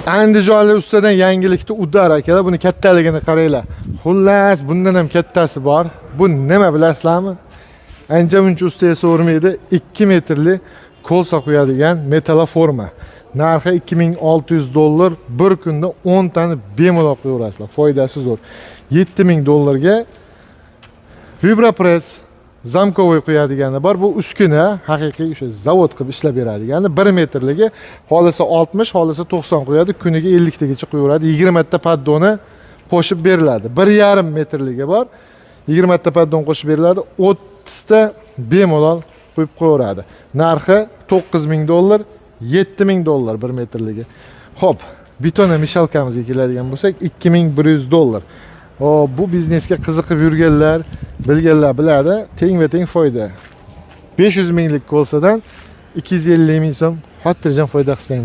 Andijonlik ustadan yangilikni uddar akalar, buni kattaligini qaranglar. Xullas, bundan ham kattasi bor. Bu nima bilasizlarmi? Ancha-muncha ustaga so'rmaydi, 2 metrli kolsa qo'yadigan metaloforma. Narxi $2600, bir kunda 10 tani bemalol qo'yaverasizlar. Foydasi zo'r. $7000 Vibrapress zamkovoy qo'yadigani bor. Bu uskuna haqiqiy o'sha zavod qilib ishlab beradigani 1 metrligi xolisa 60, xolisa 90 qo'yadi. Kuniga 50 tagacha qo'yaveradi. 20 ta paddoni qo'shib beriladi. 1,5 metrligi bor. 20 ta paddon qo'shib beriladi. 30 ta bemalol qo'yib qo'yaveradi. Narxi $9000, $7000 1 metrligi. Xo'p, betona mishalkamizga keladigan bo'lsak, $2100. Bu biznesga qiziqib yurganlar, bilganlar biladi, teng foyda. 500 minglik kolsadan 250 ming so'm xotirjam foyda qilsangiz